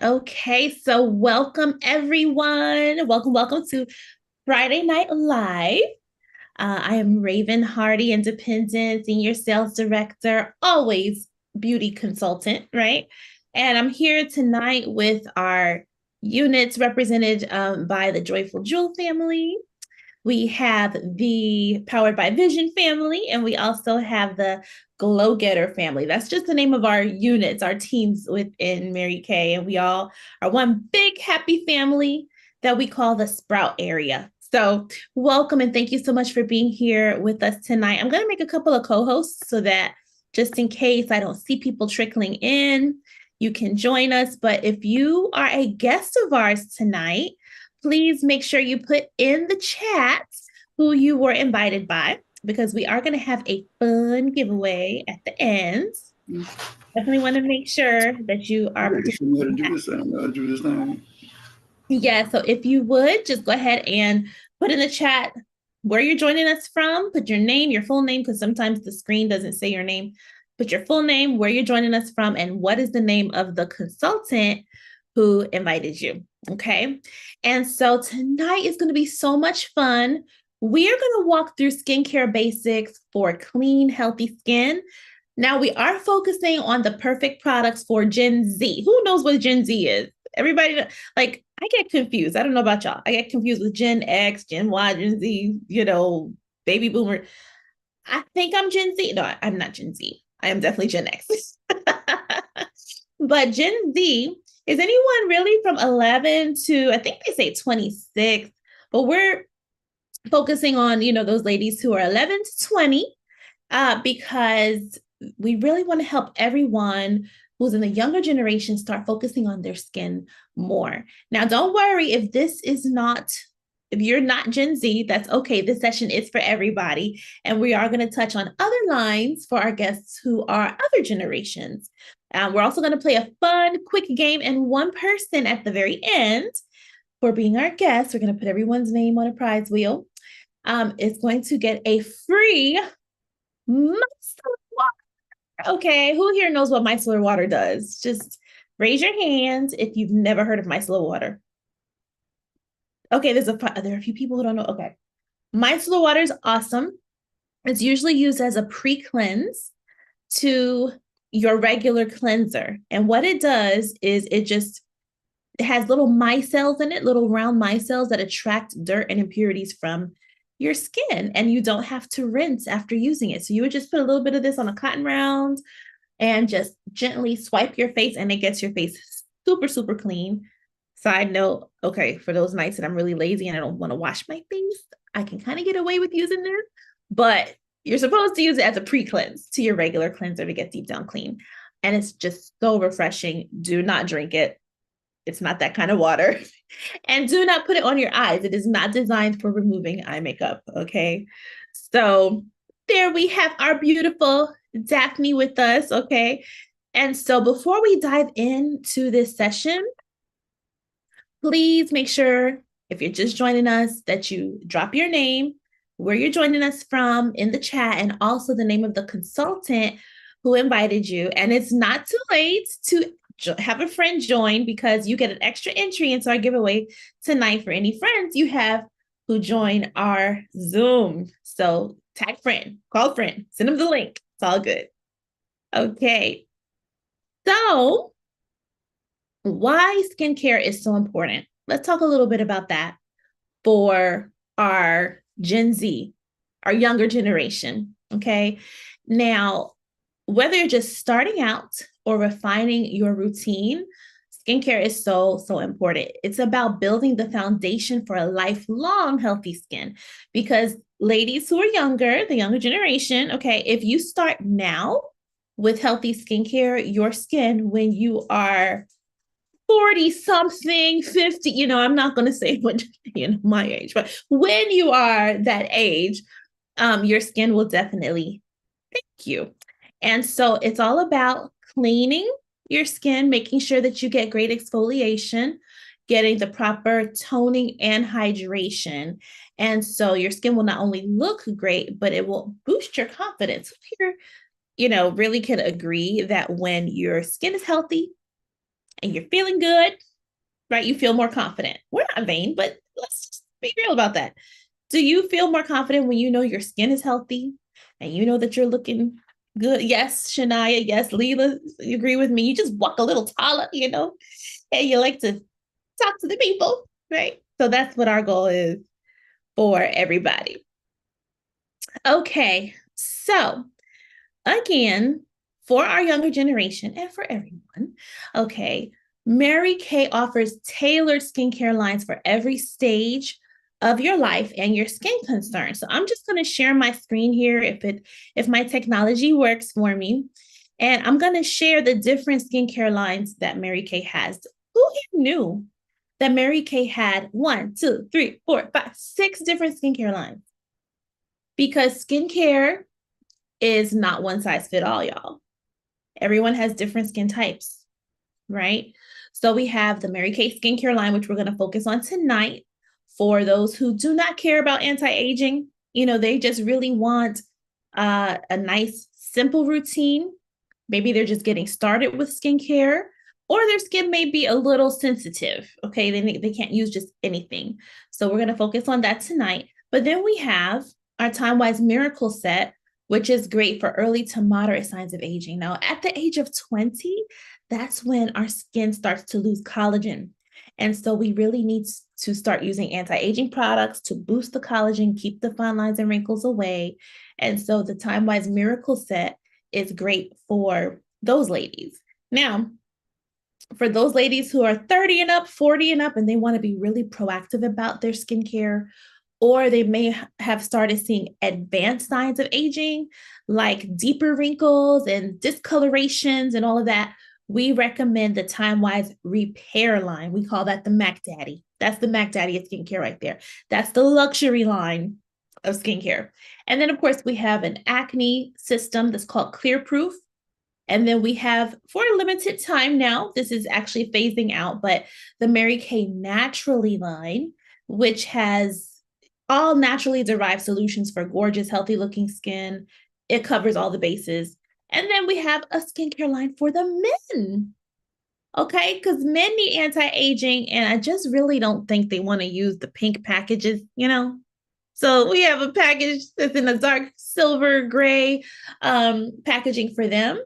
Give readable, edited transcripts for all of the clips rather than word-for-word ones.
Okay, so welcome everyone. Welcome to Friday Night Live. I am Raven Hardy, independent senior sales director, always beauty consultant, right? And I'm here tonight with our units represented by the Joyful Jewel family. We have the Powered by Vision family, and we also have the Glow Getter family. That's just the name of our units, our teams within Mary Kay. And we all are one big happy family that we call the Sprout area. So, welcome and thank you so much for being here with us tonight. I'm going to make a couple of co hosts so that just in case I don't see people trickling in, you can join us. But if you are a guest of ours tonight, please make sure you put in the chat who you were invited by because we are going to have a fun giveaway at the end. Definitely want to make sure that you are Show me how to participating. do this. I don't know how to do this now. Yeah, so if you would just go ahead and put in the chat where you're joining us from, put your name, your full name, because sometimes the screen doesn't say your name. Put your full name, where you're joining us from, and what is the name of the consultant who invited you. Okay. And so tonight is going to be so much fun. We are going to walk through skincare basics for clean, healthy skin. Now, we are focusing on the perfect products for Gen Z. Who knows what Gen Z is? Everybody, like, I get confused. I don't know about y'all. I get confused with Gen X, Gen Y, Gen Z, baby boomer. I think I'm Gen Z. No, I'm not Gen Z. I am definitely Gen X. But Gen Z, is anyone really from 11 to, I think they say 26, but we're focusing on, those ladies who are 11 to 20 because we really want to help everyone who's in the younger generation start focusing on their skin more. Now, don't worry if you're not Gen Z, that's okay. This session is for everybody. And we are going to touch on other lines for our guests who are other generations. We're also going to play a fun, quick game, and one person at the very end for being our guest, we're going to put everyone's name on a prize wheel. Is going to get a free micellar water. Okay, who here knows what micellar water does? Just raise your hands if you've never heard of micellar water. Okay, there are a few people who don't know. Okay, micellar water is awesome. It's usually used as a pre-cleanse to your regular cleanser. And what it does is it has little micelles in it, little round micelles that attract dirt and impurities from your skin. And you don't have to rinse after using it. So you would just put a little bit of this on a cotton round and just gently swipe your face, and it gets your face super, super clean. Side note, okay, for those nights that I'm really lazy and I don't want to wash my face, I can kind of get away with using this, but you're supposed to use it as a pre-cleanse to your regular cleanser to get deep down clean. And it's just so refreshing. Do not drink it. It's not that kind of water. And do not put it on your eyes. It is not designed for removing eye makeup. Okay. So there we have our beautiful Daphne with us. Okay. And so before we dive into this session, please make sure if you're just joining us that you drop your name, where you're joining us from in the chat, and also the name of the consultant who invited you. And it's not too late to have a friend join because you get an extra entry into our giveaway tonight for any friends you have who join our Zoom. So tag friend, call friend, send them the link. It's all good. Okay. So why skincare is so important. Let's talk a little bit about that for our Gen Z, our younger generation. Okay. Now, whether you're just starting out or refining your routine, skincare is so, so important. It's about building the foundation for a lifelong healthy skin because ladies who are younger, the younger generation, okay, if you start now with healthy skincare, your skin when you are 40 something, 50, I'm not going to say when, my age, but when you are that age, your skin will definitely thank you. And so it's all about cleaning your skin, making sure that you get great exfoliation, getting the proper toning and hydration. And so your skin will not only look great, but it will boost your confidence. Here, really can agree that when your skin is healthy, and you're feeling good, right? You feel more confident. We're not vain, but let's just be real about that. Do you feel more confident when you know your skin is healthy and you know that you're looking good? Yes, Shania. Yes, Leela, you agree with me. You just walk a little taller, and you like to talk to the people, right? So that's what our goal is for everybody. Okay, so again, for our younger generation and for everyone, okay, Mary Kay offers tailored skincare lines for every stage of your life and your skin concerns. So I'm just going to share my screen here if my technology works for me. And I'm going to share the different skincare lines that Mary Kay has. Who knew that Mary Kay had 1, 2, 3, 4, 5, 6 different skincare lines? Because skincare is not one size fit all, y'all. Everyone has different skin types, right? So we have the Mary Kay skincare line, which we're going to focus on tonight. For those who do not care about anti-aging, they just really want a nice, simple routine. Maybe they're just getting started with skincare, or their skin may be a little sensitive. Okay, they can't use just anything. So we're going to focus on that tonight. But then we have our Time Wise Miracle Set, which is great for early to moderate signs of aging. Now, at the age of 20, that's when our skin starts to lose collagen. And so we really need to start using anti-aging products to boost the collagen, keep the fine lines and wrinkles away. And so the Time Wise Miracle Set is great for those ladies. Now, for those ladies who are 30 and up, 40 and up, and they want to be really proactive about their skincare, or they may have started seeing advanced signs of aging, like deeper wrinkles and discolorations and all of that, we recommend the Time Wise Repair line. We call that the Mac Daddy. That's the Mac Daddy of skincare right there. That's the luxury line of skincare. And then, of course, we have an acne system that's called Clear Proof. And then we have, for a limited time now, this is actually phasing out, but the Mary Kay Naturally line, which has all naturally derived solutions for gorgeous, healthy looking skin. It covers all the bases. And then we have a skincare line for the men. Okay, because men need anti-aging, and I just really don't think they want to use the pink packages. So we have a package that's in a dark silver gray packaging for them,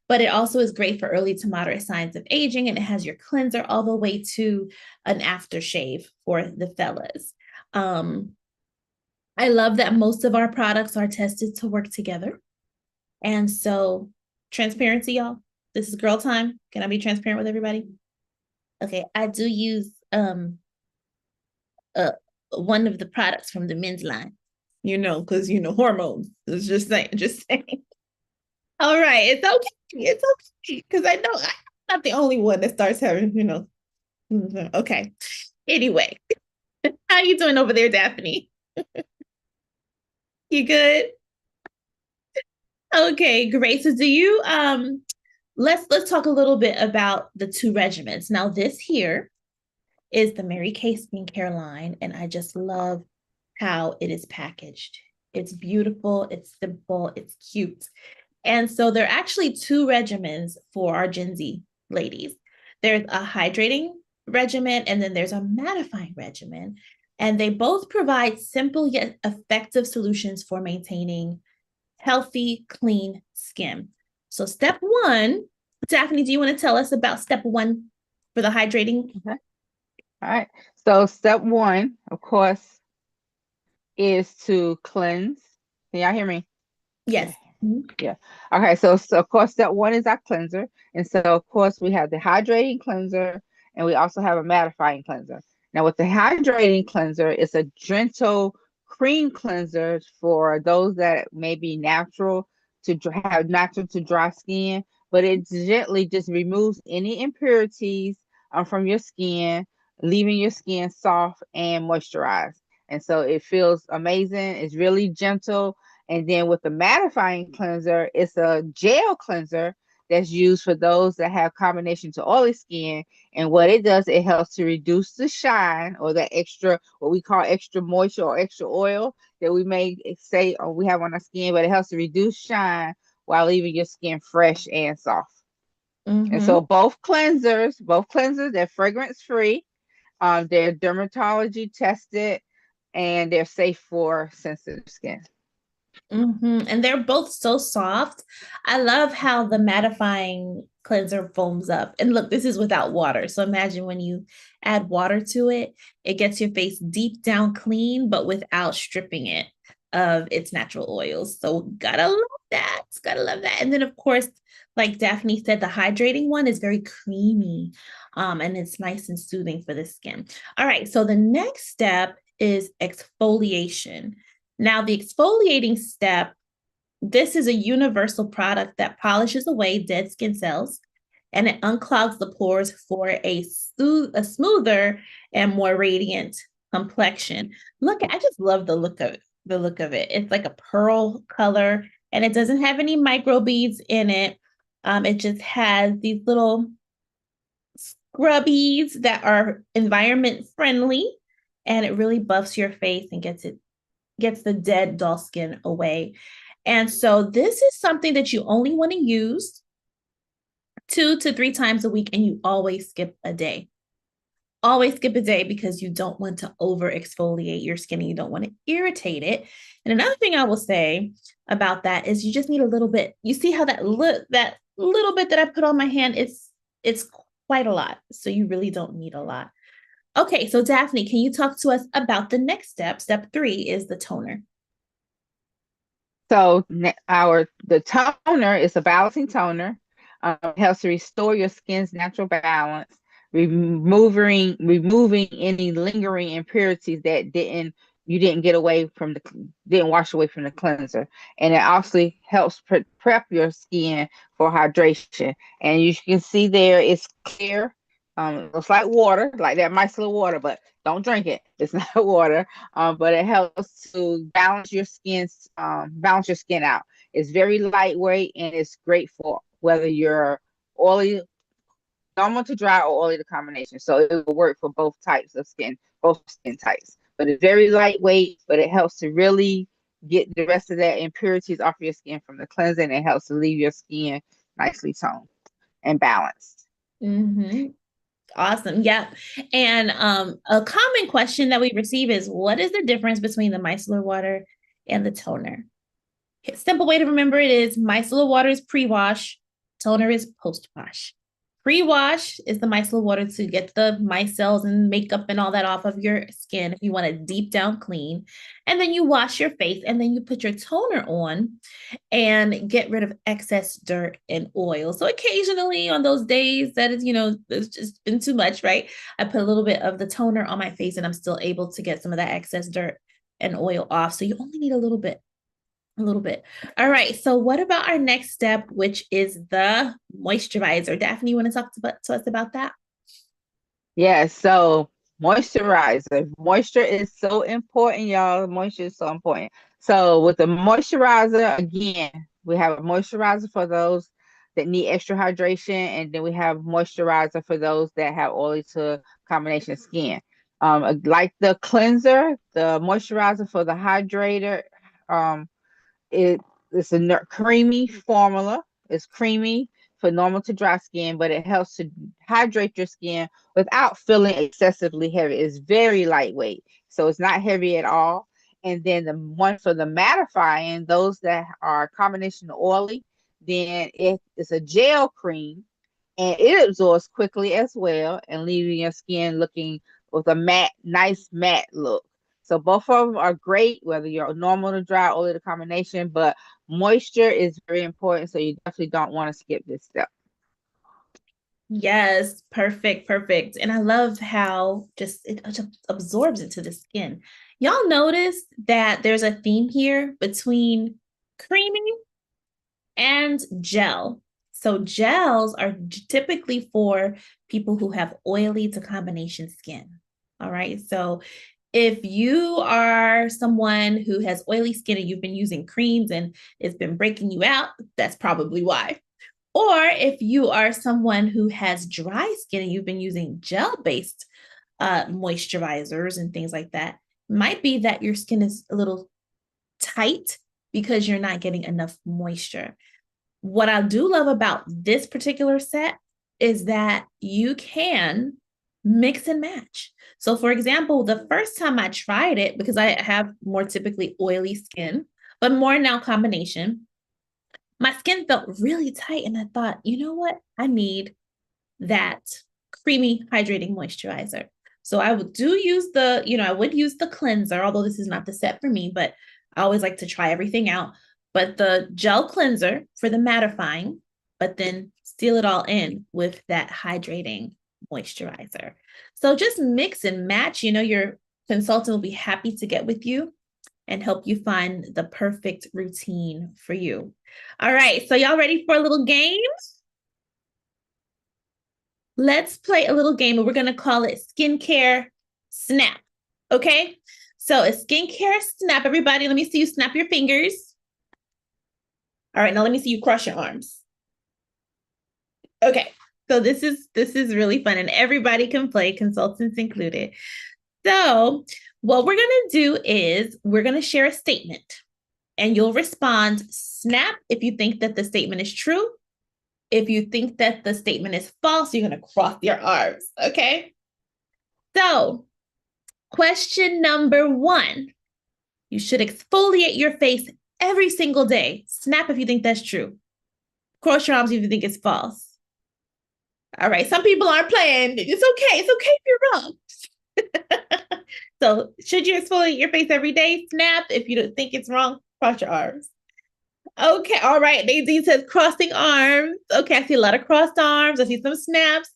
but it also is great for early to moderate signs of aging, and it has your cleanser all the way to an aftershave for the fellas. I love that most of our products are tested to work together. And so, transparency, y'all. This is girl time. Can I be transparent with everybody? Okay, I do use one of the products from the men's line, because hormones. It's just saying. All right, it's okay. It's okay. Because I know I'm not the only one that starts having. Okay. Anyway, how you doing over there, Daphne? You good? Okay, great. So do you let's talk a little bit about the two regimens. Now, this here is the Mary Kay skincare line, and I just love how it is packaged. It's beautiful, it's simple, it's cute. And so there are actually two regimens for our Gen Z ladies. There's a hydrating regimen, and then there's a mattifying regimen. And they both provide simple yet effective solutions for maintaining healthy, clean skin. So, step one, Daphne, do you want to tell us about step one for the hydrating? Okay. All right. So step one, of course, is to cleanse. Can y'all hear me? Yes. Okay. Yeah. Okay. So of course, step one is our cleanser. And so of course we have the hydrating cleanser and we also have a mattifying cleanser. Now with the hydrating cleanser, it's a gentle cream cleanser for those that may be natural have natural to dry skin, but it gently just removes any impurities from your skin, leaving your skin soft and moisturized. And so it feels amazing. It's really gentle, and then with the mattifying cleanser, it's a gel cleanser that's used for those that have combination to oily skin. And what it does, it helps to reduce the shine or the extra, what we call extra moisture or extra oil that we may say or we have on our skin, but it helps to reduce shine while leaving your skin fresh and soft. And Mm-hmm. so both cleansers, they're fragrance free. They're dermatology tested and they're safe for sensitive skin. Mm-hmm. And they're both so soft. I love how the mattifying cleanser foams up. And look, this is without water. So imagine when you add water to it, it gets your face deep down clean, but without stripping it of its natural oils. So gotta love that. Gotta love that. And then of course, like Daphne said, the hydrating one is very creamy. And it's nice and soothing for the skin. All right. So the next step is exfoliation. Now, the exfoliating step, this is a universal product that polishes away dead skin cells and it unclogs the pores for a smoother and more radiant complexion. Look, I just love the look of it. It's like a pearl color and it doesn't have any microbeads in it. It just has these little scrubbies that are environment friendly and it really buffs your face and gets the dead dull skin away. And so this is something that you only want to use 2 to 3 times a week and you always skip a day. Always skip a day because you don't want to over exfoliate your skin and you don't want to irritate it. And another thing I will say about that is you just need a little bit. You see how that little bit that I put on my hand, it's quite a lot. So you really don't need a lot. Okay, so Daphne, can you talk to us about the next step? Step 3 is the toner. So the toner is a balancing toner. It helps to restore your skin's natural balance, removing any lingering impurities that didn't get away from the didn't wash away from the cleanser, and it also helps prep your skin for hydration. And you can see there it's clear. It looks like water, like that micellar water, but don't drink it. It's not water. But it helps to balance your skin out. It's very lightweight and it's great for whether you're oily, normal to dry, or oily to combination. So it will work for both types of skin, both skin types. But it's very lightweight, but it helps to really get the rest of that impurities off your skin from the cleanser, and it helps to leave your skin nicely toned and balanced. Mm-hmm. Awesome. Yep. And a common question that we receive is what is the difference between the micellar water and the toner? Simple way to remember it is micellar water is pre-wash, toner is post-wash. Pre-wash is the micellar water to get the micelles and makeup and all that off of your skin if you want a deep down clean. And then you wash your face and then you put your toner on and get rid of excess dirt and oil. So occasionally on those days that is, it's just been too much, right? I put a little bit of the toner on my face and I'm still able to get some of that excess dirt and oil off. So you only need a little bit. A little bit. All right. So, what about our next step, which is the moisturizer? Daphne, you want to talk to us about that? Yeah, so moisturizer. Moisture is so important, y'all. Moisture is so important. So with the moisturizer, again, we have a moisturizer for those that need extra hydration, and then we have moisturizer for those that have oily to combination skin. Like the cleanser, the moisturizer for the hydrator, um, it's a creamy formula. It's creamy for normal to dry skin, but it helps to hydrate your skin without feeling excessively heavy. It's very lightweight, so it's not heavy at all. And then the one for the mattifying, those that are a combination oily, then it's a gel cream and it absorbs quickly as well and leaving your skin looking with a nice matte look. So both of them are great, whether you're normal to dry or the combination, but moisture is very important. So you definitely don't want to skip this step. Yes, perfect, perfect. And I love how just absorbs into the skin. Y'all notice that there's a theme here between creamy and gel. So gels are typically for people who have oily to combination skin. All right. So if you are someone who has oily skin and you've been using creams and it's been breaking you out, that's probably why. Or if you are someone who has dry skin and you've been using gel based moisturizers and things like that, might be that your skin is a little tight because you're not getting enough moisture. What I do love about this particular set is that you can mix and match. So, for example, the first time I tried it, because I have more typically oily skin, but more now combination, my skin felt really tight. And I thought, you know what? I need that creamy hydrating moisturizer. So I would do use the, I would use the cleanser, although this is not the set for me, but I always like to try everything out. But the gel cleanser for the mattifying, but then seal it all in with that hydrating moisturizer. So just mix and match. Your consultant will be happy to get with you and help you find the perfect routine for you. All right, so y'all ready for a little game? Let's play a little game and we're going to call it Skincare Snap. Okay? So a skincare snap. Everybody, let me see you snap your fingers. All right, now let me see you cross your arms. Okay. So this is really fun and everybody can play, consultants included. So what we're going to do is we're going to share a statement and you'll respond snap if you think that the statement is true. If you think that the statement is false, you're going to cross your arms. Okay. So question number 1, you should exfoliate your face every single day. Snap if you think that's true. Cross your arms if you think it's false. All right, some people aren't playing. It's okay. It's okay if you're wrong. So should you exfoliate your face every day? Snap if you don't think it's wrong. Cross your arms. Okay, all right. Nadine says crossing arms. Okay, I see a lot of crossed arms. I see some snaps.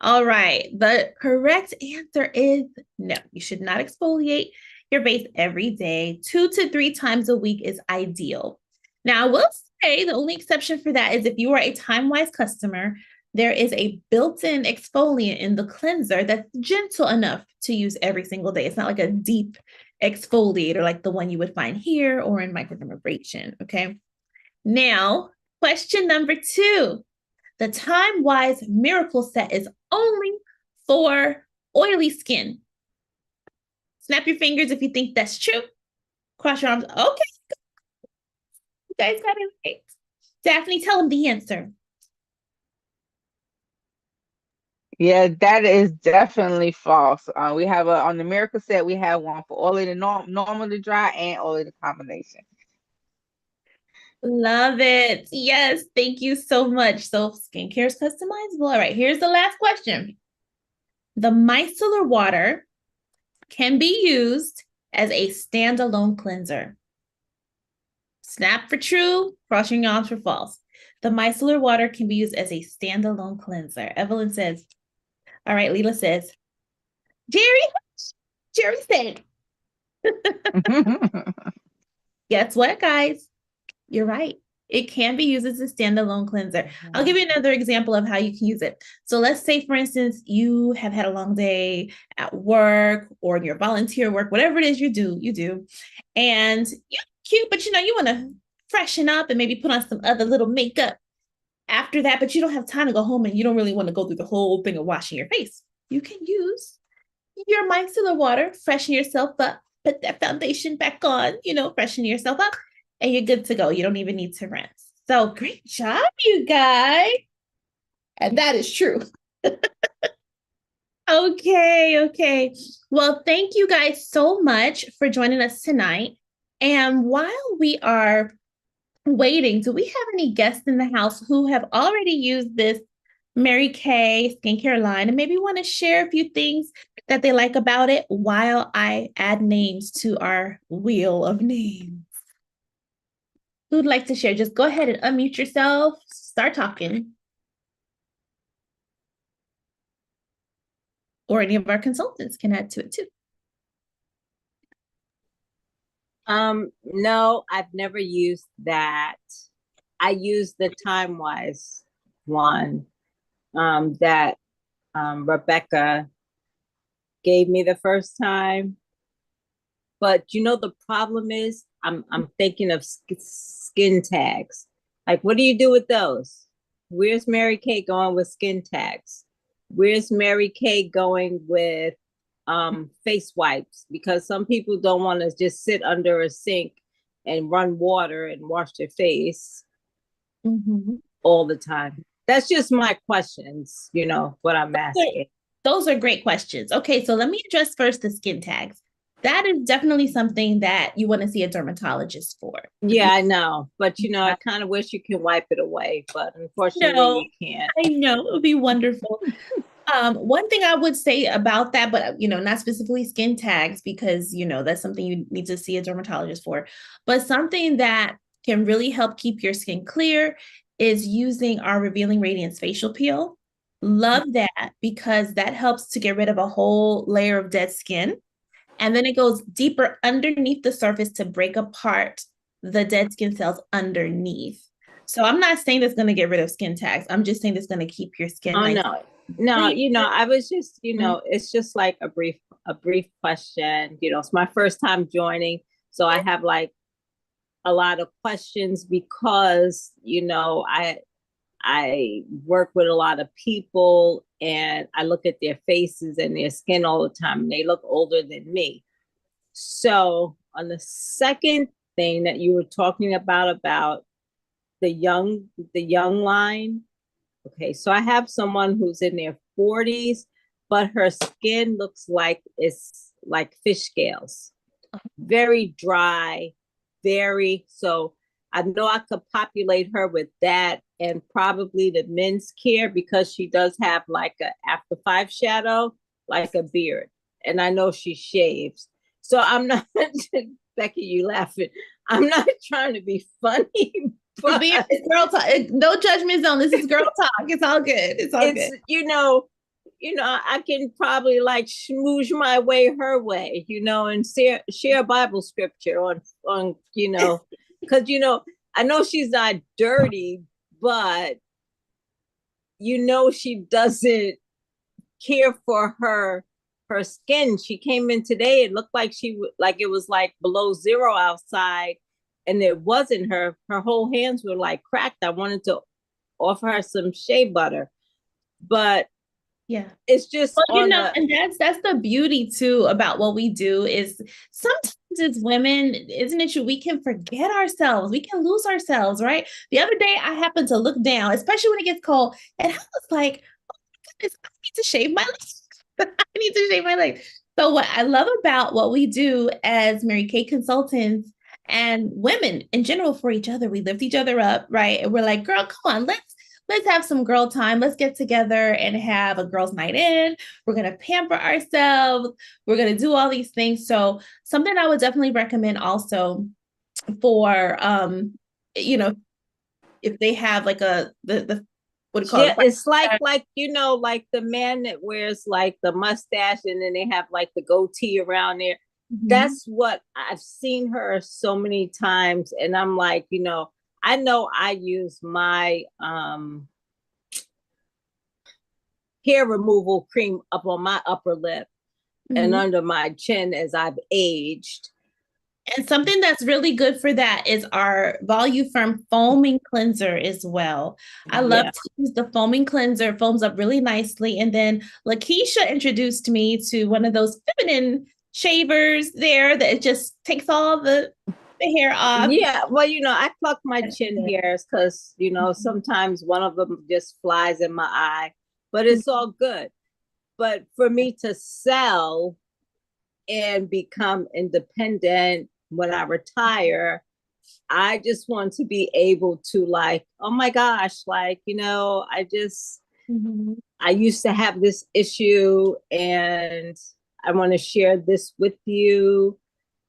All right, the correct answer is no. You should not exfoliate your face every day. 2 to 3 times a week is ideal. Now, I will say the only exception for that is if you are a time-wise customer, there is a built-in exfoliant in the cleanser that's gentle enough to use every single day. It's not like a deep exfoliator like the one you would find here or in microdermabrasion, okay? Now, question number 2. The Time-Wise Miracle Set is only for oily skin. Snap your fingers if you think that's true. Cross your arms. Okay. You guys got it right. Daphne, tell them the answer. Yeah, that is definitely false. We have on the Miracle Set, we have one for oily to normal to dry and oily to combination. Love it. Yes, thank you so much. So skincare is customizable. All right, here's the last question. The micellar water can be used as a standalone cleanser. Snap for true, crossing your arms for false. The micellar water can be used as a standalone cleanser. Evelyn says, all right, Leela says, Jerry said. Guess what, guys? You're right. It can be used as a standalone cleanser. I'll give you another example of how you can use it. So let's say, for instance, you have had a long day at work or in your volunteer work, whatever it is you do. And you're cute, but you want to freshen up and maybe put on some other little makeup after that, but you don't have time to go home and you don't really want to go through the whole thing of washing your face. You can use your micellar water, freshen yourself up, put that foundation back on, freshen yourself up, and you're good to go. You don't even need to rinse. So great job, you guys. And that is true. Okay. Well, thank you guys so much for joining us tonight. And while we are waiting, do we have any guests in the house who have already used this Mary Kay skincare line and maybe want to share a few things that they like about it while I add names to our wheel of names? Who'd like to share? Just go ahead and unmute yourself. Start talking. Or any of our consultants can add to it too. No, I've never used that. I used the Time-Wise one that Rebecca gave me the first time. But the problem is I'm thinking of skin tags. Like, what do you do with those? Where's Mary Kay going with skin tags? Where's Mary Kay going with face wipes? Because some people don't want to just sit under a sink and run water and wash their face. Mhm. all the time? That's just my questions, what I'm asking. Those are great questions. Okay, so let me address first the skin tags. That is definitely something that you want to see a dermatologist for. Yeah, I know. But, I kind of wish you can wipe it away, but unfortunately you can't. I know, it would be wonderful. One thing I would say about that, but not specifically skin tags, because that's something you need to see a dermatologist for, but something that can really help keep your skin clear is using our Revealing Radiance facial peel. Love that, because that helps to get rid of a whole layer of dead skin. And then it goes deeper underneath the surface to break apart the dead skin cells underneath. So I'm not saying that's going to get rid of skin tags. I'm just saying it's going to keep your skin nice. No, I was just, it's just like a brief question. It's my first time joining, so I have like a lot of questions because, I work with a lot of people and I look at their faces and their skin all the time, and they look older than me. So on the second thing that you were talking about the young line. Okay, so I have someone who's in their 40s, but her skin looks like it's like fish scales. Very dry, so I know I could populate her with that and probably the men's care, because she does have like a after 5 shadow, like a beard. And I know she shaves. So I'm not, Becky, you laughing. I'm not trying to be funny. But it's girl talk. No judgment zone. This is girl talk. It's all good. It's all good. I can probably like schmooze my way her way, and share Bible scripture on because I know she's not dirty, but she doesn't care for her skin. She came in today, it looked like it was like below zero outside, and it wasn't. Her whole hands were like cracked. I wanted to offer her some shea butter, but yeah, it's just and that's the beauty too about what we do, is sometimes as women, isn't it true, we can forget ourselves, we can lose ourselves, right? The other day I happened to look down, especially when it gets cold, and I was like, oh my goodness, I need to shave my legs. I need to shave my legs. So what I love about what we do as Mary Kay consultants and women in general for each other, we lift each other up, right? And we're like, girl, come on, let's have some girl time. Let's get together and have a girls' night in. We're going to pamper ourselves. We're going to do all these things. So something I would definitely recommend also for, if they have like the what do you call it? It's like like the man that wears like the mustache and then they have like the goatee around there. Mm-hmm. That's what I've seen her so many times. And I'm like, I know I use my hair removal cream up on my upper lip and under my chin as I've aged. And something that's really good for that is our Voluform foaming cleanser as well. I love to use the foaming cleanser. It foams up really nicely. And then Lakeisha introduced me to one of those feminine shavers there that just takes all the hair off. Yeah, well, I pluck my chin hairs because, sometimes one of them just flies in my eye, but it's all good. But for me to sell and become independent when I retire, I just want to be able to like, oh my gosh, like, I just, I used to have this issue and I want to share this with you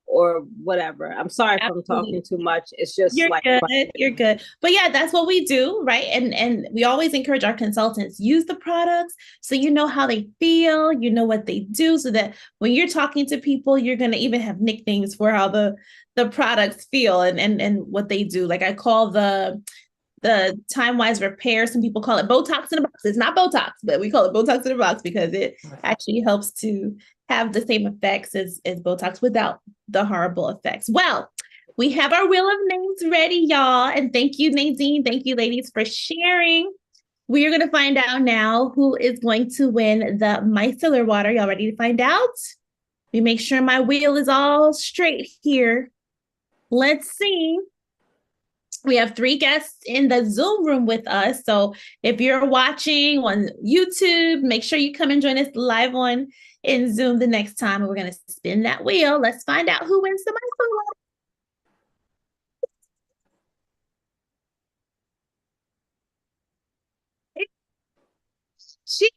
or whatever. I'm sorry if I'm talking too much. It's just You're good. You're good. But yeah, that's what we do, right? And we always encourage our consultants, use the products so you know how they feel, you know what they do, so that when you're talking to people, you're gonna even have nicknames for how the products feel and what they do. Like I call the time-wise repair, some people call it Botox in a box. It's not Botox, but we call it Botox in a box because it actually helps to have the same effects as Botox without the horrible effects. Well, we have our wheel of names ready, y'all. And thank you, Nadine. Thank you, ladies, for sharing. We are going to find out now who is going to win the micellar water. Y'all ready to find out? Let me make sure my wheel is all straight here. Let's see. We have 3 guests in the Zoom room with us. So if you're watching on YouTube, make sure you come and join us live on in Zoom the next time. We're going to spin that wheel. Let's find out who wins the microwave. She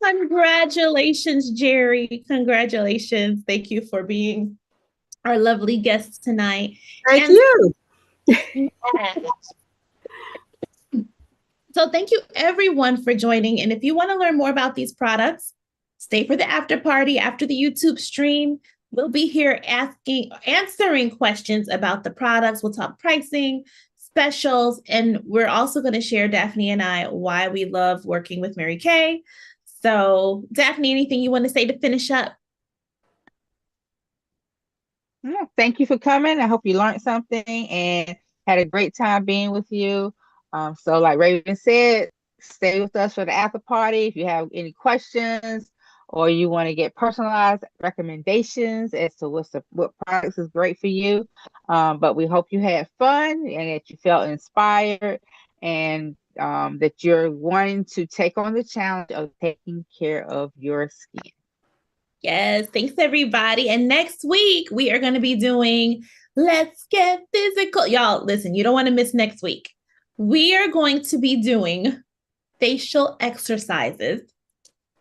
Congratulations, Jerry. Congratulations. Thank you for being our lovely guest tonight. Thank you. So thank you everyone for joining. And if you want to learn more about these products, stay for the after party after the YouTube stream. We'll be here answering questions about the products. We'll talk pricing, specials, and we're also going to share, Daphne and I, why we love working with Mary Kay. So Daphne, anything you want to say to finish up? Yeah, thank you for coming. I hope you learned something and had a great time being with you. So like Raven said, stay with us for the after party. If you have any questions or you want to get personalized recommendations as to what products is great for you. But we hope you had fun and that you felt inspired and that you're wanting to take on the challenge of taking care of your skin. Yes, thanks everybody. And next week we are going to be doing Let's Get Physical. Y'all, listen, you don't want to miss next week. We are going to be doing facial exercises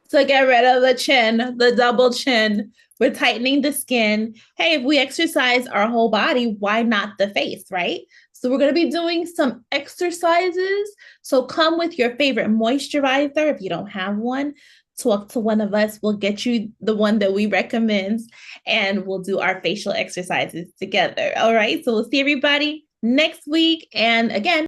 to get rid of the chin, the double chin. We're tightening the skin. Hey, if we exercise our whole body, why not the face, right? So we're going to be doing some exercises. So come with your favorite moisturizer if you don't have one. Talk to one of us. We'll get you the one that we recommend and we'll do our facial exercises together. All right. So we'll see everybody next week. And again,